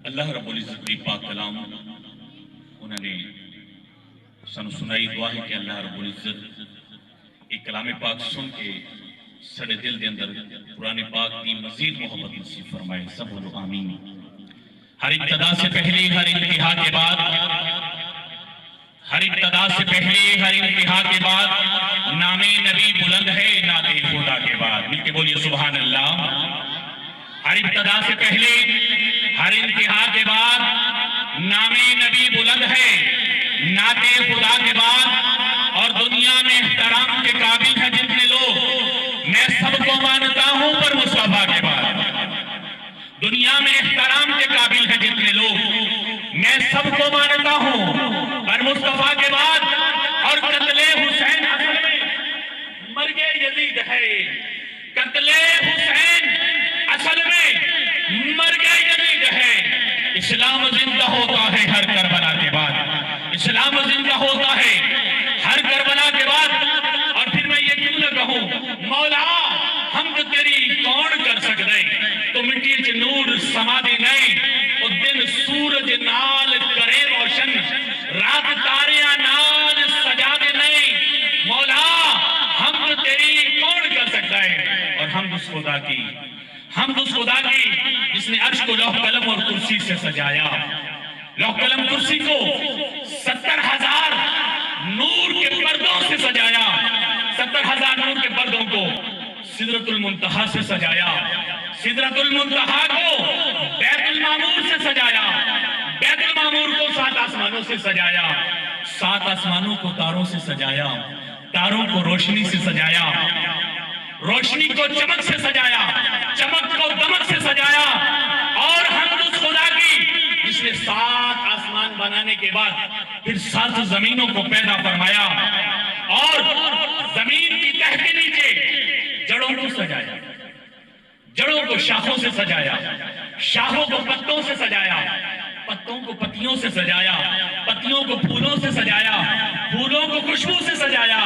اللہ رب العزت کی پاک کلام انہوں نے سنو سنائی دعا ہے کہ اللہ رب العزت ایک کلام پاک سن کے سڑے دل دے اندر قرآن پاک کی مزید محبت نصیب فرمائے. سب بولو آمین. ہر ابتدا سے پہلے ہر انتہا کے بعد، ہر ابتدا سے پہلے ہر انتہا کے بعد نام نبی بلند ہے نعت خدا کے بعد. مل کے بولیے سبحان اللہ. ہر ابتدا سے پہلے ہر انتہا کے بعد نام نبی بلند ہے نعت خدا کے بعد. اور دنیا میں احترام کے قابل ہیں جتنے لوگ، میں سب کو مانتا ہوں پر مصطفیٰ کے بعد. دنیا میں احترام کے قابل ہیں جتنے لوگ، میں سب کو مانتا ہوں پر مصطفیٰ کے بعد. اور قتل حسین اصل میں مرگ یزید ہے. قتل حسین اصل میں مرگ یزید ہے. اسلام زندہ ہوتا ہے ہر کربلا کے بعد. اسلام زندہ ہوتا ہے ہر کربلا کے بعد. اور پھر میں یہ کیوں نہ کہوں مولا حمد تیری کون کر سکتے، تو مٹی چ نور سما دے نہیں. او دن سورج نال کرے روشن، رات تاریاں نال سجا دے نہیں. مولا حمد تیری کون کر سکتا ہے. اور حمد اس خدا کی، حمد اس خدا کی جس نے عرش کو لوح قلم اور کرسی سے سجایا. لوح قلم کرسی کو 70,000 نور کے پردوں سے سجایا. 70,000 نور کے پردوں کو سدرۃ المنتہا سے سجایا. سدرۃ المنتہا کو بیت المعمور سے سجایا. بیت المعمور کو 7 آسمانوں سے سجایا. 7 آسمانوں کو تاروں سے سجایا. تاروں کو روشنی سے سجایا. روشنی کو چمک سے سجایا. چمک کو دمک سے سجایا. اور حمد اس خدا کی جس نے 7 آسمان بنانے کے بعد پھر 7 زمینوں کو پیدا فرمایا اور زمین کی تہ کے نیچے جڑوں کو سجایا. جڑوں کو شاخوں سے سجایا. شاخوں کو پتوں سے سجایا. پتوں کو پتیوں سے سجایا. پتیوں کو پھولوں سے سجایا. پھولوں کو خوشبو سے سجایا.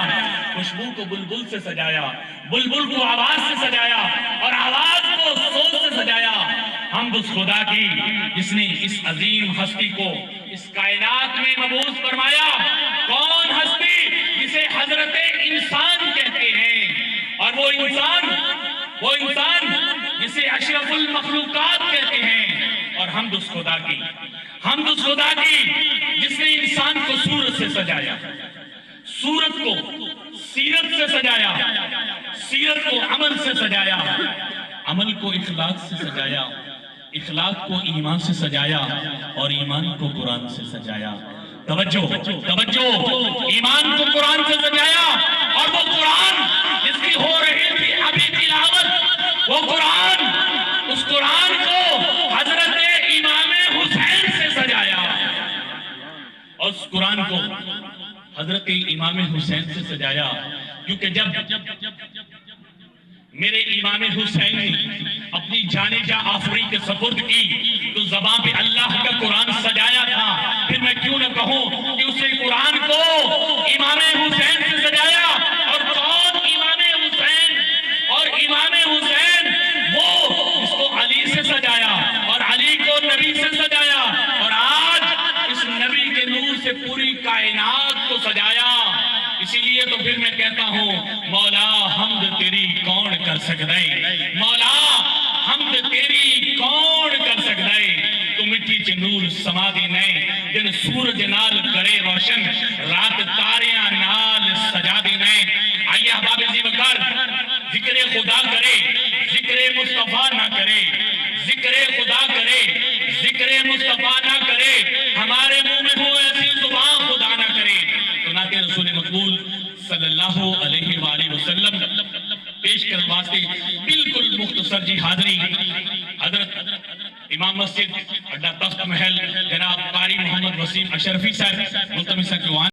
خوشبو کو بلبل سے سجایا. بلبل کو آواز سے سجایا. اور آواز کو صوت سے سجایا. حمد اس خدا کی جس نے اس عظیم ہستی کو اس کائنات میں مبعوث فرمایا. کون ہستی؟ جسے حضرت انسان کہتے ہیں. اور وہ انسان جسے اشرف المخلوقات کہتے ہیں. اور حمد اس خدا کی، حمد اس خدا کی جس نے انسان کو صورت سے سجایا. صورت کو سیرت سے سجایا. سیرت کو عمل سے سجایا. عمل کو اخلاق سے سجایا. اخلاق کو ایمان سے سجایا. اور ایمان کو قرآن سے سجایا. توجہ ایمان کو قرآن سے سجایا. اور وہ قرآن جس کی ہو رہی تھی ابھی تلاوت، وہ قرآن، اس قرآن کو حضرت امام حسین سے سجایا. اور اس قرآن کو حضرت امام حسین سے سجایا. کیونکہ جب میرے امام حسین نے اپنی جان جاں آفرین کے سپرد کی تو زبان پہ اللہ کا قرآن سجایا تھا. پھر میں کیوں نہ کہوں کہ اسے قرآن کو امام حسین سے سجایا. اور کون امام حسین؟ اور امام حسین وہ جس کو علی سے سجایا اور علی کو نبی سے سجایا. اور آج اس نبی کے نور سے پوری کائنات کو سجایا. اسی لیے تو پھر میں کہتا ہوں مولا حمد تیری کون کر سکتا ہے. مولا حمد تیری کون کر سکتا ہے. تو مٹی چ نور سما دی نہیں. دن سورج نال کرے روشن، رات تاریاں نال سجا دی نہیں. آئیے احباب عزیز وقار ذکر خدا کرے، ذکر مصطفیٰ نہ کرے. ذکر خدا کرے، ذکر مصطفیٰ نہ کرے. ہمارے منہ میں ہو ایسی زبان خدا نہ کرے. تو نعت رسول مقبول صلی اللہ علیہ وآلہ وسلم پیش کرنے واسطے بالکل مختصر جی حاضری حضرت امام مسجد اڈا تخت محل جناب قاری محمد وسیم اشرفی صاحب ملتمس ہیں کہ